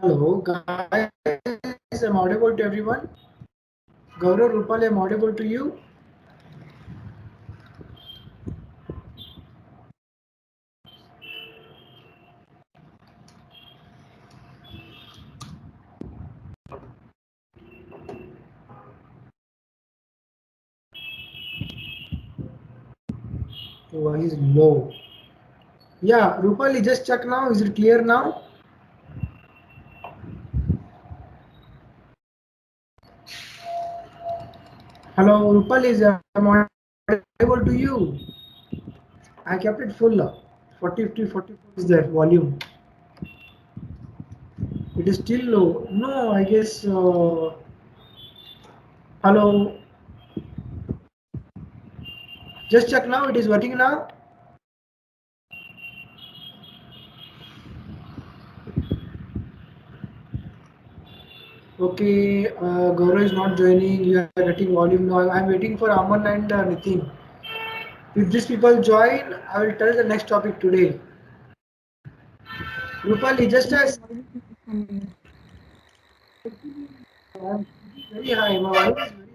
Hello, guys. I'm audible to everyone. Gaurav, Rupal, I'm audible to you. Voice low. Yeah, Rupal, just check now. Is it clear now? Hello, Rupal, I'm audible to you. I kept it full. 40 44 is the volume. It is still low. No, I guess. Hello, just check now. It is working now. Okay, Gaurav is not joining. You are getting volume now. I'm waiting for Aman and Nitin. If these people join, I will tell the next topic today. Rupali, just Your as voice is not coming. I'm very high, my voice is very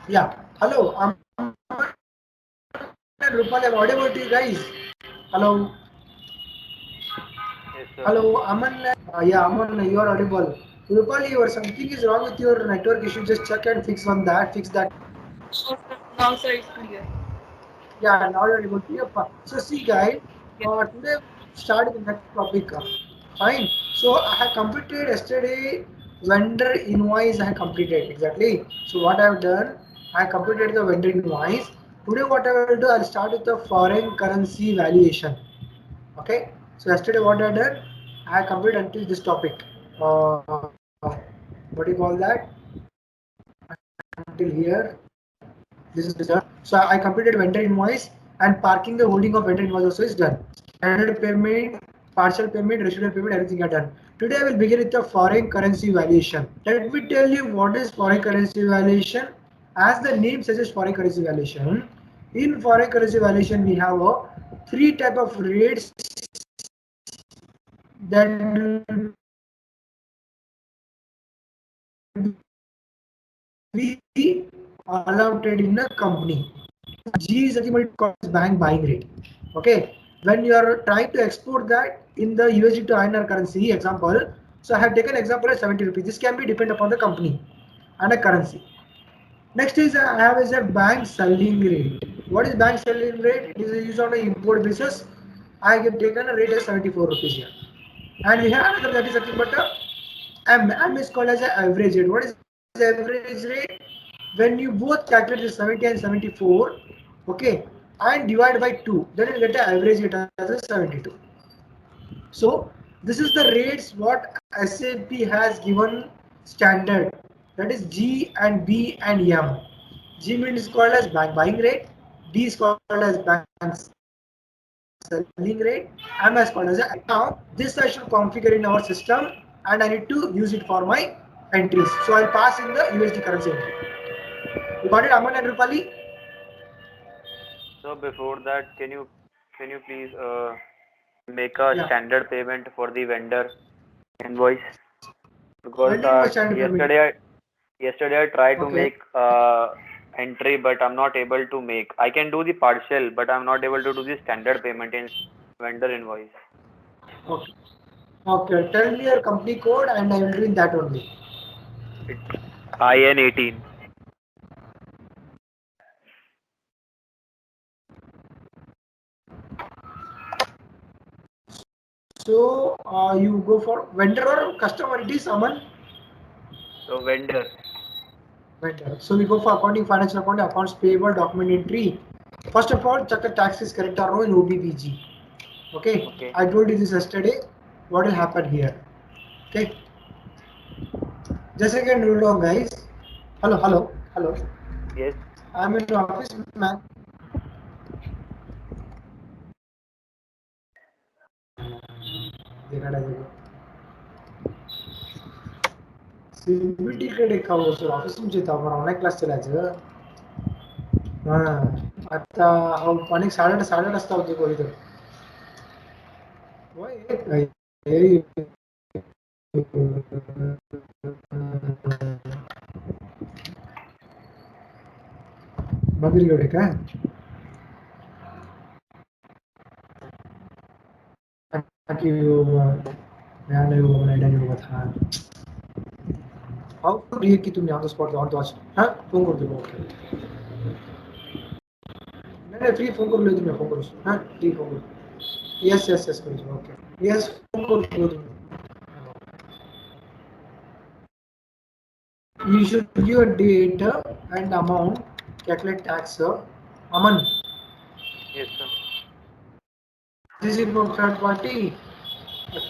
yeah. Hello, Aman and Rupal, I'm audible to you guys. Hello, Yes, sir. hello, Aman. Yeah, Aman, you are audible. Rupali, your something is wrong with your network issue. Just check and fix on that. Fix that. No, sir. Now, sir, it's clear. Yeah, now you're able to. Yeah. So see, guys, Yes. today we start with the next topic. Fine. So I have completed yesterday vendor invoice. I have completed exactly. So what I have done, I completed the vendor invoice. Today what I will do, I'll start with the foreign currency valuation. Okay. So yesterday what I did, I completed until this topic. What do you call that? Until here, this is done. So I completed vendor invoice and parking the holding of vendor invoice also is done. Standard payment, partial payment, residual payment, everything are done. Today I will begin with the foreign currency valuation. Let me tell you what is foreign currency valuation. As the name suggests, foreign currency valuation. In foreign currency valuation, we have three type of rates that will be allowed in a company. G is nothing but it calls bank buying rate. Okay, when you are trying to export that in the USD to INR currency, example. So I have taken example as 70 rupees. This can be depend upon the company and a currency. Next is I have is a bank selling rate. What is bank selling rate? It is used on an import basis. I have taken a rate as 74 rupees here. And we have another that is nothing but a M is called as an average rate. What is average rate? When you both calculate the 70 and 74, okay, and divide by 2, then you get an average rate as a 72. So this is the rates what SAP has given standard. That is G and B and M. G means is called as bank buying rate. B is called as bank selling rate. M is called as a. Now this I should configure in our system and I need to use it for my entries. So I'll pass in the USD currency entry. You got it, Aman and Rupali? So before that, can you please make a Yeah. standard payment for the vendor invoice? Because Vendor invoice standard payment. yesterday I tried to Okay. make entry, but I'm not able to make. I can do the partial, but I'm not able to do the standard payment in vendor invoice. Okay. Okay. Tell me your company code and I will do in that only. It's IN18. So you go for vendor or customer. It is Aman. So vendor. Vendor. So we go for accounting, financial accounting, accounts payable, document entry. First of all, check the tax is correct or no in OBBG. Okay. Okay. I told you this yesterday. What will happen here? Okay. Just again, hold on, guys. Hello, hello, hello. Yes. I'm in office, man. देखा देखो CBT कडे का वो sir office में जेता आपण online class चलायचं हा आता अनेक साडेआठ वाजता होते कोणी तर होय बद्रीकडे का की मैंने वो बनाया नहीं हुआ था हाउ टू ये कि तुम यहाँ तो स्पॉट ऑन तो आज हाँ फोन कर दो ओके नहीं फ्री फोन कर लो तुम फोन करो हाँ फ्री फोन करो यस यस यस करो ओके यस फोन कर दो you should give a date and amount, calculate tax. Aman, Yes, sir. this is from third party.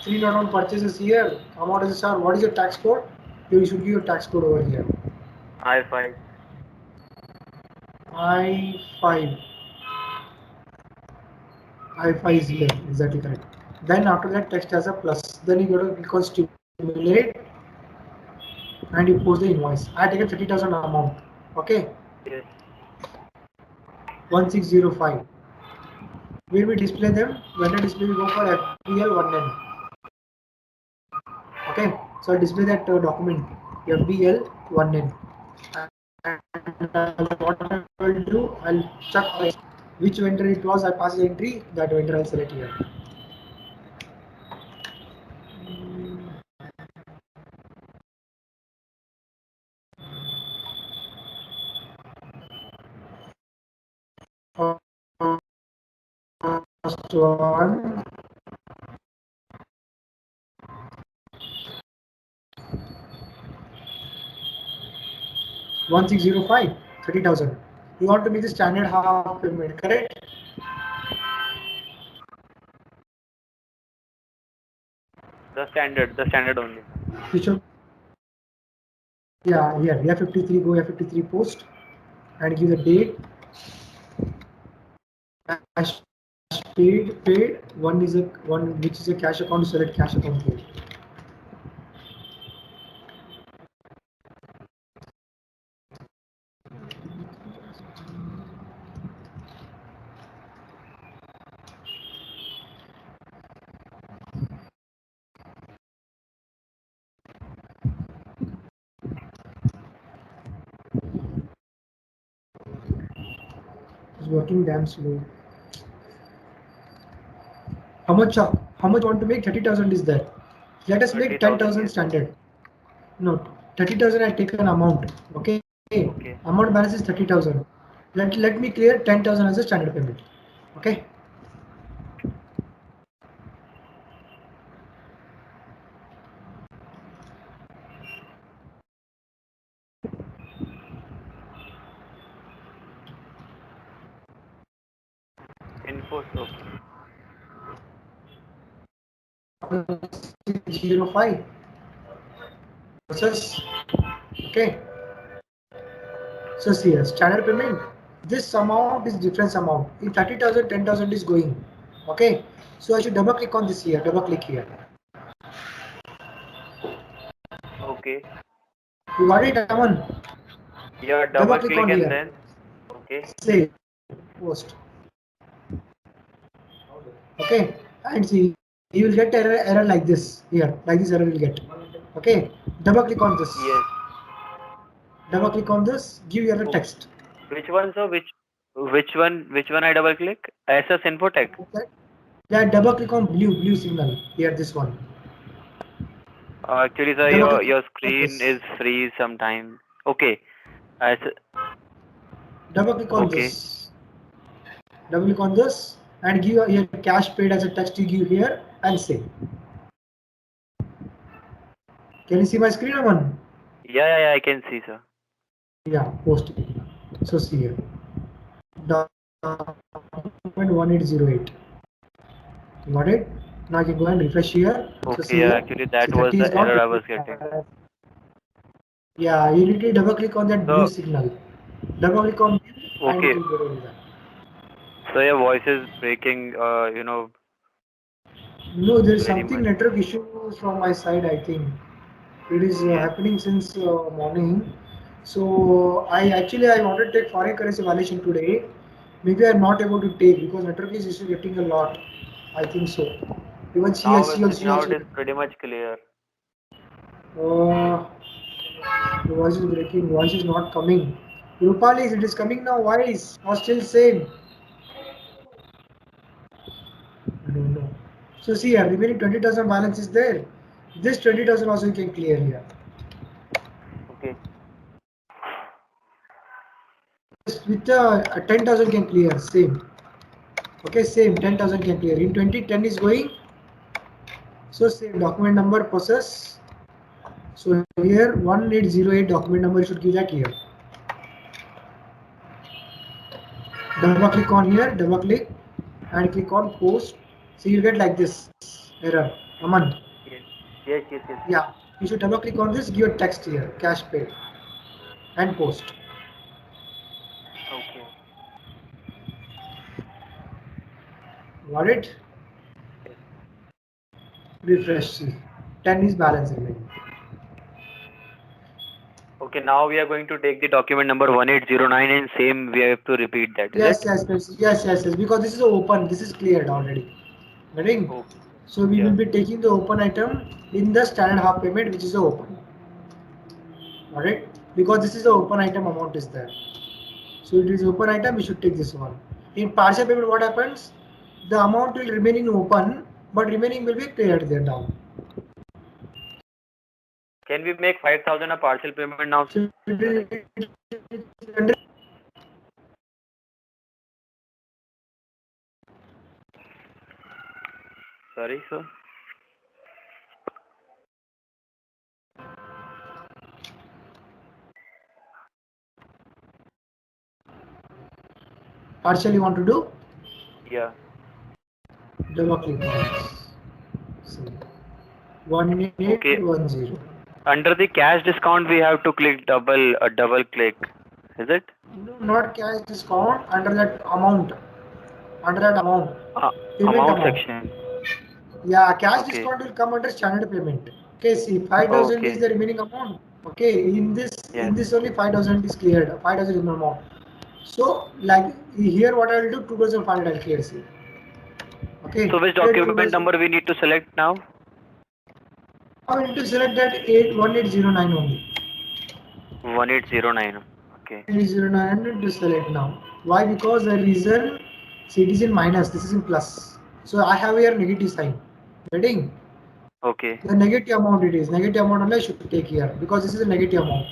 Three not on purchases here. Amount is sir. What is your tax code? You should give your tax code over here. I5. I5. I5 is here. Exactly correct. Then after that text has a plus. Then you go to click on stimulate and you post the invoice. I taken 30,000 amount. Okay. Yes. 1605. Where we display them? When I display, we go for FBL 1N. Okay, so I'll display that document FBL 1N. And what I will do, I'll check which vendor it was. I pass the entry. That vendor I'll select here. First one 1605 30,000. You want to make the standard half payment, correct? The standard only. You should, yeah, here F53, go F53 post and give the date. Cash paid. One is a one which is a cash account. Select cash account here. It's working damn slow. How much want to make? 30,000 is there. Let us make 30,000, 10,000 yes. standard. No, 30,000 I take an amount. Okay. Okay. Amount balance is 30,000. Let me clear 10,000 as a standard payment. Okay. Info, okay. 05 process. Okay. So see here, standard payment. This amount is difference amount. In 30,000, 10,000 is going. Okay. So I should double click on this here. Double click here. Okay. You got it, Aman? Yeah, Double double click click on and here. then, okay. Save. Post. Okay. And see, you will get error like this here. Like this error will get. Okay. Double click on this. Yes. Double click on this. Give your Okay. text. Which one, sir? Which one I double click? SS Infotech. Okay. Yeah. Double click on blue signal here. This one. Actually, sir, Double click your on screen this. is freeze sometime. Okay. As Double click on okay. this. Double click on this and give your cash paid as a text you give here and save. Can you see my screen, Aman? Yeah, I can see, sir. Yeah, post it. So see here. Document 1808. Got it? Now you can go and refresh here. So Okay, see yeah, here. actually See that was 30 is the gone. error I was getting. Yeah, you need to double click on that blue So, signal. Double click on blue and it okay. will go in there. So your voice is breaking, No, there is very something much. network issue from my side, I think. It is Yes. happening since morning. So I wanted to take foreign currency valuation today. Maybe I'm not able to take because network is getting a lot. I think so. Even CLC Now also. it is pretty much clear. Uh, the voice is breaking. Voice is not coming. Rupali, it is coming now. Voice or still same? I don't know. So see here, remaining 20,000 balance is there. This 20,000 also you can clear here. Okay. With 10,000 can clear same. Okay, same 10,000 can clear. In 2010 is going. So same document number process. So here 1808 document number you should give that here. Double click on here, double click and click on post. So you get like this error. Aman. Yes. Yes. Yeah. You should double click on this, give a text here, cash paid and post. Okay. Got it? Yes. Refresh. See. 10 is balance remaining. Okay, now we are going to take the document number 1809 and same we have to repeat that, is it? Yes. Because this is open. This is cleared already. Getting? Okay. So we will Yeah. be taking the open item in the standard half payment, which is the open. Alright? Because this is the open item amount is there. So it is open item, we should take this one. In partial payment, what happens? The amount will remain in open, but remaining will be cleared there down. Can we make 5,000 a partial payment now, So sir? Sorry, sir. partial you want to do? Yeah. Double click on this. See. 1810. Under the cash discount, we have to click double click. Is it? No, not cash discount, under that amount. Under that amount. Uh, Payment amount amount. section. Yeah, cash Okay. discount will come under standard payment. Okay, see 5,000 is Okay. the remaining amount. Okay, in Yes. this only 5,000 is cleared. 5,000 is no amount. So like here what I will do, 2,500 I'll clear, see. Okay. So which Clear document 2,000. number we need to select now? Now we need to select that 81809 only. 1809. Okay. 1809 need to select now. Why? Because the reason, see, it is in minus, this is in plus. So I have here negative sign. Getting? Okay. The negative amount it is. Negative amount only I should take here because this is a negative amount.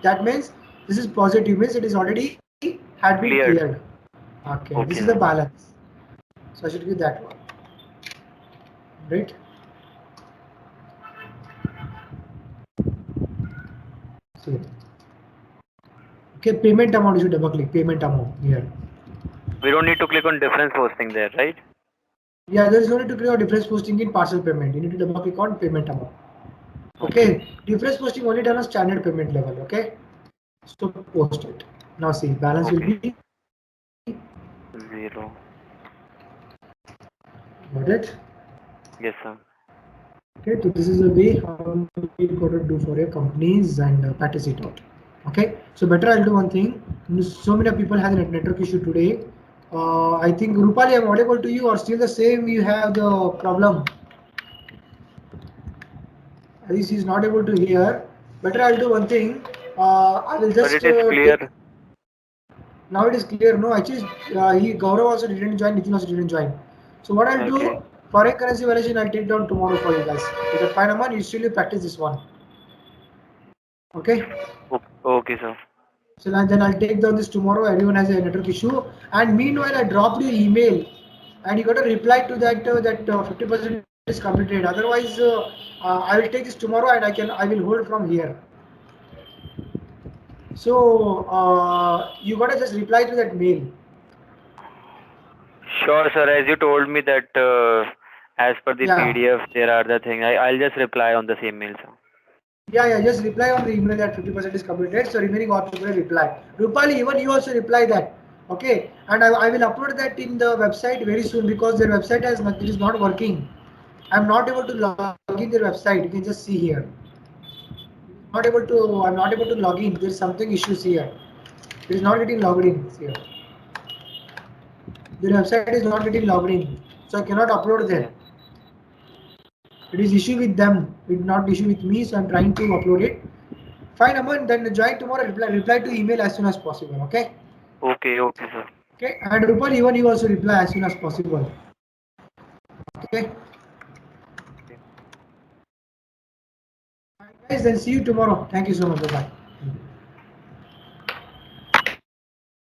That means this is positive, means it is already had been Cleared. cleared. Okay, Okay, this is the sir. balance. So I should give that one. Right? See. Okay, payment amount you should double click. Payment amount here. We don't need to click on difference posting there, right? Yeah, there is no need to create a difference posting in partial payment. You need to double click on payment amount. Okay, difference posting only done on standard payment level. Okay, so post it. Now see, balance will Okay. be 0. got it. Yes, sir. Okay, so this is the way how you got to do for your companies and practice it out. Okay, so better I'll do one thing. So many people have a network issue today. I think Rupali, I'm audible to you, or still the same? You have the problem. At least he's not able to hear. Better I'll do one thing. I will But just it is clear. now it is clear. No, actually, he Gaurav also didn't join. Nitin also didn't join. So what I'll Okay. do, foreign currency valuation I'll take down tomorrow for you guys. Is that fine, Aman? You still practice this one. Okay. Okay, sir. So then I'll take down this tomorrow. Everyone has a network issue. And meanwhile, I dropped you email, and you got to reply to that 50% is completed. Otherwise, I will take this tomorrow, and I will hold from here. So you got to just reply to that mail. Sure, sir. As you told me that as per the Yeah. PDF, there are the thing. I'll just reply on the same mail, sir. Yeah, just reply on the email that 50% is completed. So remaining option will reply. Rupali, even you also reply that. Okay, and I will upload that in the website very soon because their website it is not working. I'm not able to log in their website. You can just see here. I'm not able to log in. There's something issues here. It is not getting logged in here. Their website is not getting logged in, so I cannot upload there. It is issue with them, it's not issue with me. So I'm trying to upload it. Fine, Aman. Then join tomorrow. Reply to email as soon as possible. Okay. Okay, sir. Okay. And Rupal, even you also reply as soon as possible. Okay. Guys, then see you tomorrow. Thank you so much. Bye.